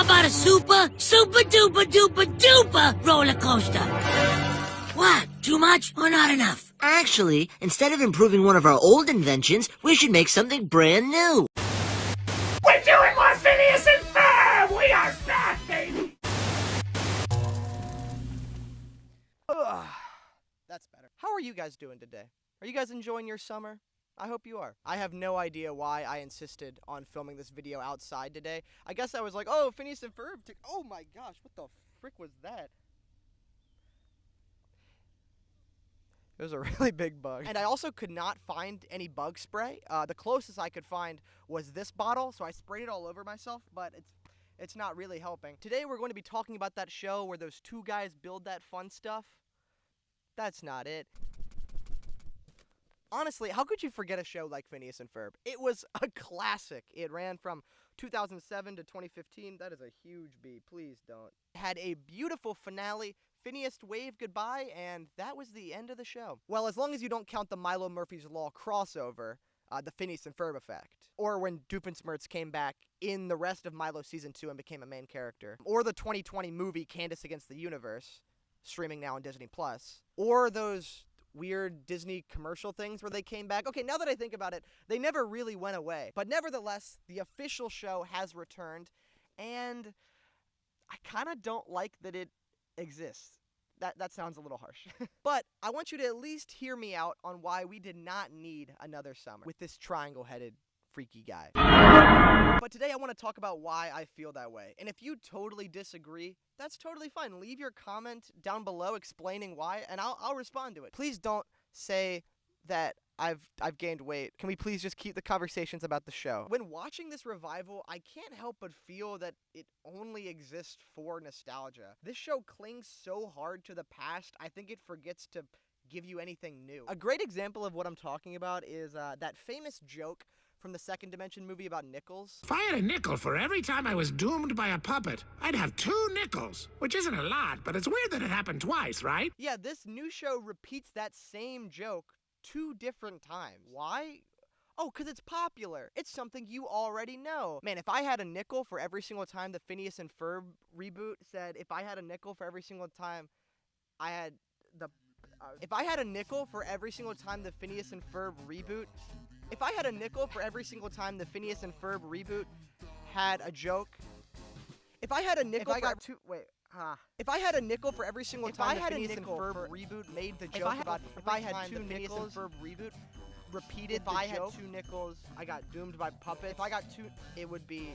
How about a super duper roller coaster? What? Too much or not enough? Actually, instead of improving one of our old inventions, we should make something brand new. We're doing more Phineas and Ferb! We are back, baby! Ugh, that's better. How are you guys doing today? Are you guys enjoying your summer? I hope you are. I have no idea why I insisted on filming this video outside today. I guess I was like, oh, Phineas and Ferb. Oh my gosh, what the frick was that? It was a really big bug. And I also could not find any bug spray. The closest I could find was this bottle, so I sprayed it all over myself, but it's not really helping. Today we're going to be talking about that show where those two guys build that fun stuff. That's not it. Honestly, how could you forget a show like Phineas and Ferb? It was a classic. It ran from 2007 to 2015. That is a huge B. Please don't. It had a beautiful finale. Phineas waved goodbye, and that was the end of the show. Well, as long as you don't count the Milo Murphy's Law crossover, the Phineas and Ferb effect, or when Doofenshmirtz came back in the rest of Milo Season 2 and became a main character, or the 2020 movie Candace Against the Universe, streaming now on Disney+, or those weird Disney commercial things where they came back. Okay, now that I think about it, they never really went away. But nevertheless, the official show has returned, and I kind of don't like that it exists. That sounds a little harsh. But I want you to at least hear me out on why we did not need another summer with this triangle-headed freaky guy. But today I want to talk about why I feel that way. And if you totally disagree, that's totally fine. Leave your comment down below explaining why, and I'll respond to it. Please don't say that I've gained weight. Can we please just keep the conversations about the show? When watching this revival, I can't help but feel that it only exists for nostalgia. This show clings so hard to the past, I think it forgets to give you anything new. A great example of what I'm talking about is that famous joke from the Second Dimension movie about nickels. If I had a nickel for every time I was doomed by a puppet, I'd have 2 nickels, which isn't a lot, but it's weird that it happened twice, right? Yeah, this new show repeats that same joke 2 different times. Why? Oh, because it's popular. It's something you already know. Man, if I had a nickel for every single time the Phineas and Ferb reboot said, if I had a nickel for every single time I had the... if I had a nickel for every single time the Phineas and Ferb reboot... If I had a nickel for every single time the Phineas and Ferb reboot had a joke... If I had a nickel If I had a nickel for every single time the Phineas and Ferb reboot made the joke about if I had 2 nickels, Ferb reboot repeated the joke. If I had 2 nickels, I got doomed by puppets. If I got 2, it would be...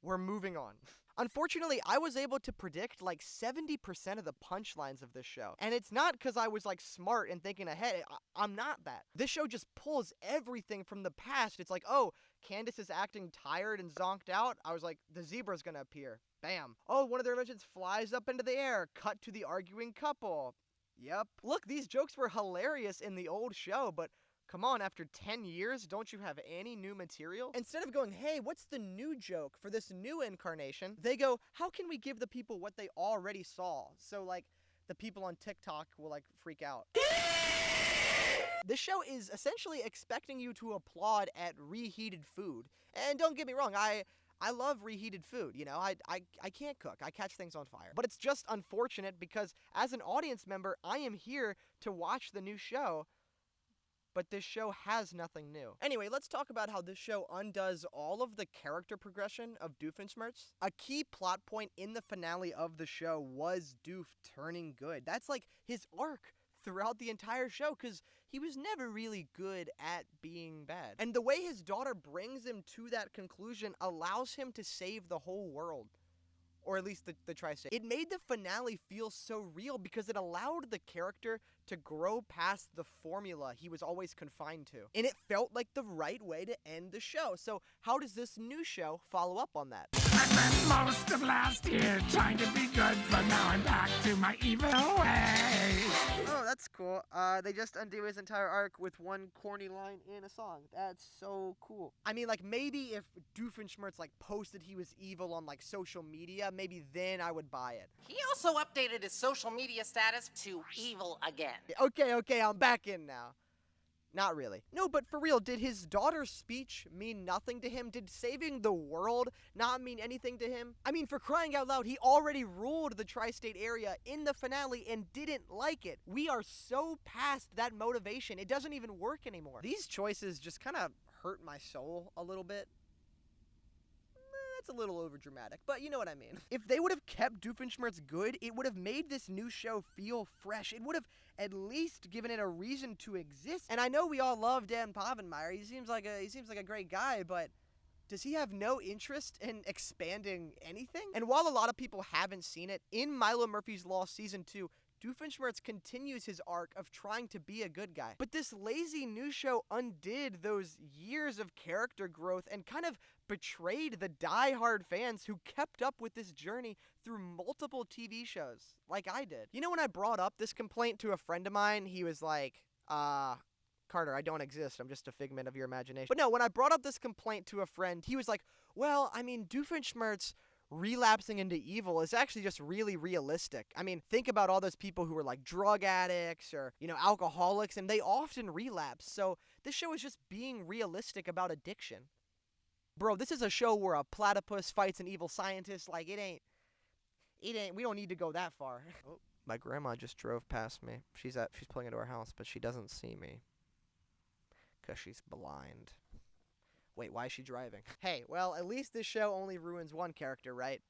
We're moving on. Unfortunately, I was able to predict like 70% of the punchlines of this show. And it's not because I was like smart and thinking ahead. I'm not that. This show just pulls everything from the past. It's like, oh, Candace is acting tired and zonked out. I was like, the zebra's gonna appear. Bam. Oh, one of their inventions flies up into the air. Cut to the arguing couple. Yep. Look, these jokes were hilarious in the old show, but come on, after 10 years, don't you have any new material? Instead of going, hey, what's the new joke for this new incarnation? They go, how can we give the people what they already saw? So, like, the people on TikTok will, like, freak out. This show is essentially expecting you to applaud at reheated food. And don't get me wrong, I love reheated food, you know, I can't cook, I catch things on fire. But it's just unfortunate because as an audience member, I am here to watch the new show, but this show has nothing new. Anyway, let's talk about how this show undoes all of the character progression of Doofenshmirtz. A key plot point in the finale of the show was Doof turning good. That's like his arc throughout the entire show, because he was never really good at being bad. And the way his daughter brings him to that conclusion allows him to save the whole world. Or at least the tri-state. It made the finale feel so real because it allowed the character to grow past the formula he was always confined to. And it felt like the right way to end the show. So how does this new show follow up on that? I spent most of last year trying to be good, but now I'm back to my evil ways. Oh, that's cool. They just undo his entire arc with one corny line in a song. That's so cool. I mean, like, maybe if Doofenshmirtz, like, posted he was evil on, like, social media, maybe then I would buy it. He also updated his social media status to evil again. Okay, I'm back in now. Not really. No, but for real, did his daughter's speech mean nothing to him? Did saving the world not mean anything to him? I mean, for crying out loud, he already ruled the tri-state area in the finale and didn't like it. We are so past that motivation, it doesn't even work anymore. These choices just kind of hurt my soul a little bit. That's a little overdramatic, but you know what I mean. If they would have kept Doofenshmirtz good, it would have made this new show feel fresh. It would have at least given it a reason to exist. And I know we all love Dan Povenmire. He seems like a great guy, but does he have no interest in expanding anything? And while a lot of people haven't seen it, in Milo Murphy's Law Season 2, Doofenshmirtz continues his arc of trying to be a good guy. But this lazy new show undid those years of character growth and kind of betrayed the die-hard fans who kept up with this journey through multiple TV shows, like I did. You know, when I brought up this complaint to a friend of mine, he was like, Carter, I don't exist. I'm just a figment of your imagination. But no, when I brought up this complaint to a friend, he was like, well, I mean, Doofenshmirtz relapsing into evil is actually just really realistic. I mean, think about all those people who are like drug addicts or, you know, alcoholics, and they often relapse. So this show is just being realistic about addiction. Bro, this is a show where a platypus fights an evil scientist. Like, it ain't, we don't need to go that far. Oh, my grandma just drove past me. She's pulling into our house, but she doesn't see me. 'Cause she's blind. Wait, why is she driving? Hey, well, at least this show only ruins one character, right?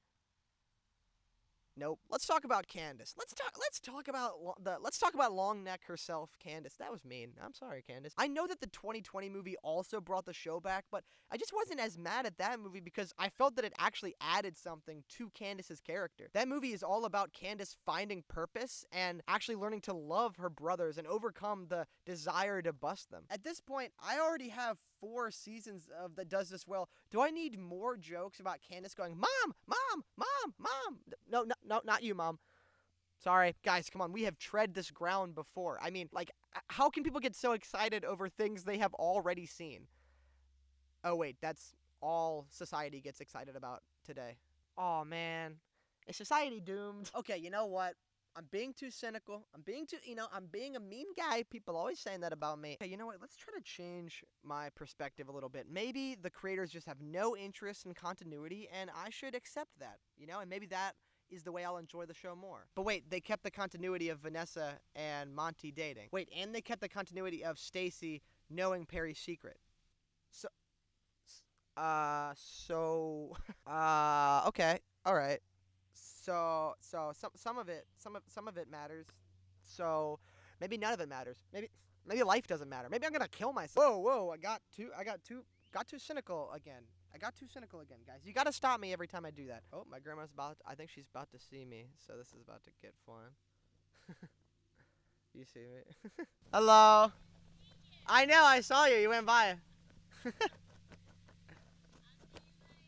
Nope. Let's talk about Candace. Let's talk about long neck herself, Candace. That was mean. I'm sorry, Candace. I know that the 2020 movie also brought the show back, but I just wasn't as mad at that movie because I felt that it actually added something to Candace's character. That movie is all about Candace finding purpose and actually learning to love her brothers and overcome the desire to bust them. At this point, I already have 4 seasons of that does this well. Do I need more jokes about Candace going, Mom, Mom, Mom, Mom? No, not you, Mom. Sorry. Guys, come on. We have tread this ground before. I mean, like, how can people get so excited over things they have already seen? Oh, wait, that's all society gets excited about today. Oh, man. Is society doomed? Okay, you know what? I'm being too cynical. I'm being a mean guy. People always saying that about me. Okay, you know what? Let's try to change my perspective a little bit. Maybe the creators just have no interest in continuity, and I should accept that, you know? And maybe that is the way I'll enjoy the show more. But wait, they kept the continuity of Vanessa and Monty dating. Wait, and they kept the continuity of Stacy knowing Perry's secret. Okay, all right. So some of it matters. So maybe none of it matters. Maybe life doesn't matter. Maybe I'm gonna kill myself. Whoa! I got too cynical again. Guys. You gotta stop me every time I do that. Oh, my grandma's I think she's about to see me, so this is about to get fun. You see me? Hello. I know, I saw you. You went by.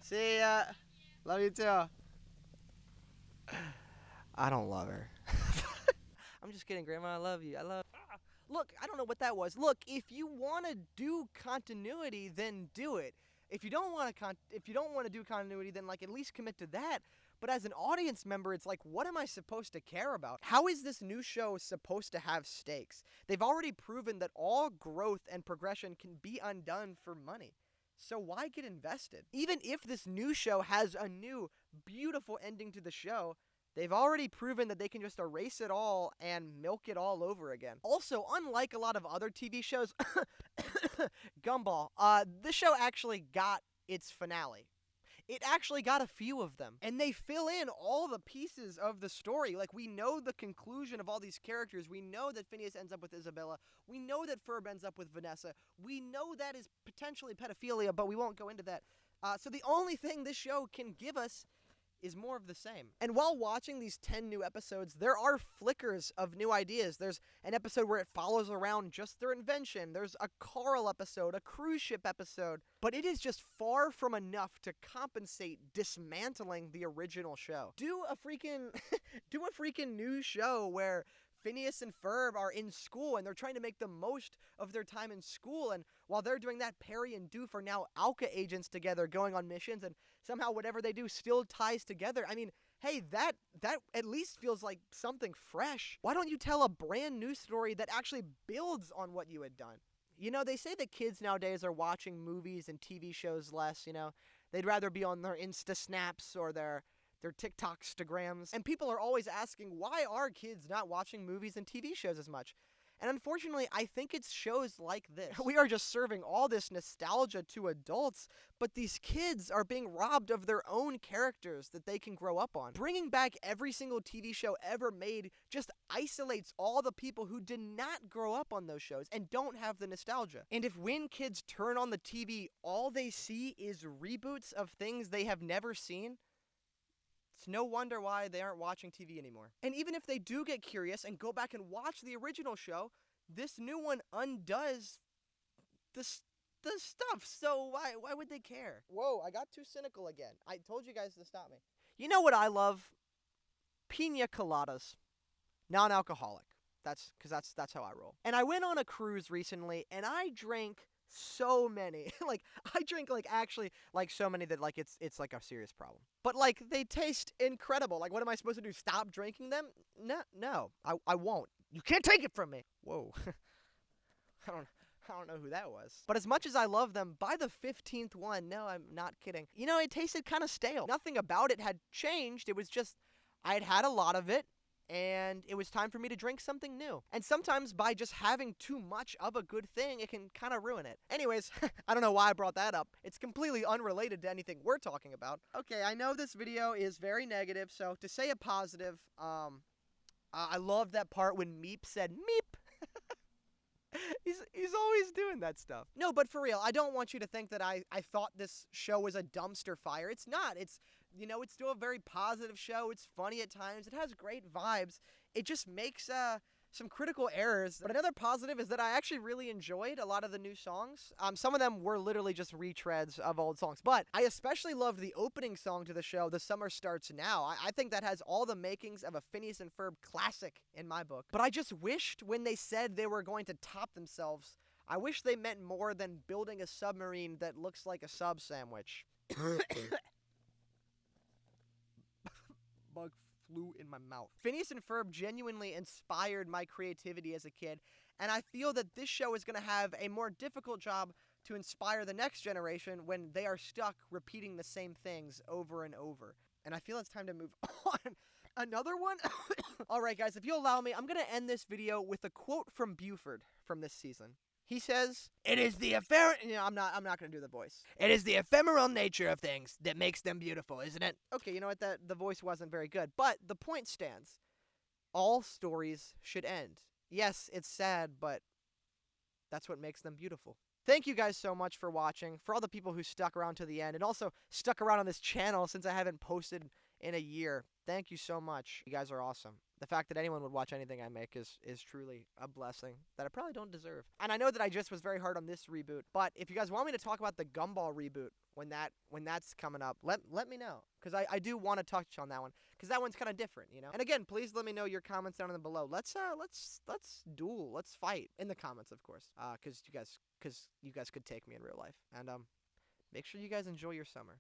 See ya. Love you too. I don't love her. I'm just kidding, Grandma. I love you. Look, I don't know what that was. Look, if you want to do continuity, then do it. If you don't want to do continuity, then like at least commit to that. But as an audience member, it's like, what am I supposed to care about? How is this new show supposed to have stakes? They've already proven that all growth and progression can be undone for money. So why get invested? Even if this new show has a new, beautiful ending to the show, they've already proven that they can just erase it all and milk it all over again. Also, unlike a lot of other TV shows, Gumball, this show actually got its finale. It actually got a few of them. And they fill in all the pieces of the story. Like, we know the conclusion of all these characters. We know that Phineas ends up with Isabella. We know that Ferb ends up with Vanessa. We know that is potentially pedophilia, but we won't go into that. So the only thing this show can give us is more of the same. And while watching these 10 new episodes, there are flickers of new ideas. There's an episode where it follows around just their invention. There's a Carl episode, a cruise ship episode. But it is just far from enough to compensate dismantling the original show. Do a freaking new show where Phineas and Ferb are in school and they're trying to make the most of their time in school, and while they're doing that, Perry and Doof are now Alka agents together going on missions, and somehow whatever they do still ties together. I mean, hey, that at least feels like something fresh. Why don't you tell a brand new story that actually builds on what you had done? You know, they say that kids nowadays are watching movies and TV shows less, you know. They'd rather be on their Insta Snaps or their TikTokstagrams. And people are always asking, why are kids not watching movies and TV shows as much? And unfortunately, I think it's shows like this. We are just serving all this nostalgia to adults, but these kids are being robbed of their own characters that they can grow up on. Bringing back every single TV show ever made just isolates all the people who did not grow up on those shows and don't have the nostalgia. And if when kids turn on the TV, all they see is reboots of things they have never seen, it's no wonder why they aren't watching TV anymore. And even if they do get curious and go back and watch the original show, this new one undoes the stuff. So why would they care? Whoa, I got too cynical again. I told you guys to stop me. You know what I love? Pina coladas. Non-alcoholic. That's how I roll. And I went on a cruise recently and I drank so many. I drink actually so many that it's like a serious problem. But they taste incredible. What am I supposed to do? Stop drinking them? No. I won't. You can't take it from me. Whoa. I don't know who that was. But as much as I love them, by the 15th one, no, I'm not kidding. You know, it tasted kind of stale. Nothing about it had changed. It was just I had a lot of it. And it was time for me to drink something new. And sometimes by just having too much of a good thing, it can kind of ruin it. Anyways, I don't know why I brought that up. It's completely unrelated to anything we're talking about. Okay, I know this video is very negative, so to say a positive, I love that part when Meep said meep. He's always doing that stuff. No, but for real, I don't want you to think that I thought this show was a dumpster fire. It's not. It's still a very positive show. It's funny at times. It has great vibes. It just makes some critical errors. But another positive is that I actually really enjoyed a lot of the new songs. Some of them were literally just retreads of old songs. But I especially loved the opening song to the show, The Summer Starts Now. I think that has all the makings of a Phineas and Ferb classic in my book. But I just wished when they said they were going to top themselves, I wish they meant more than building a submarine that looks like a sub sandwich. Bug flew in my mouth. Phineas and Ferb genuinely inspired my creativity as a kid, and I feel that this show is going to have a more difficult job to inspire the next generation when they are stuck repeating the same things over and over. And I feel it's time to move on. Another one? Alright guys, if you'll allow me, I'm going to end this video with a quote from Buford from this season. He says, "It is the I'm not going to do the voice. It is the ephemeral nature of things that makes them beautiful, isn't it?" Okay, you know what? The voice wasn't very good, but the point stands. All stories should end. Yes, it's sad, but that's what makes them beautiful. Thank you guys so much for watching, for all the people who stuck around to the end, and also stuck around on this channel since I haven't posted in a year. Thank you so much. You guys are awesome. The fact that anyone would watch anything I make is truly a blessing that I probably don't deserve. And I know that I just was very hard on this reboot, but if you guys want me to talk about the Gumball reboot when that's coming up, let me know, because I do want to touch on that one, because that one's kind of different, you know. And again, please let me know your comments down in the below. Let's duel, let's fight in the comments, of course, because you guys could take me in real life. And make sure you guys enjoy your summer.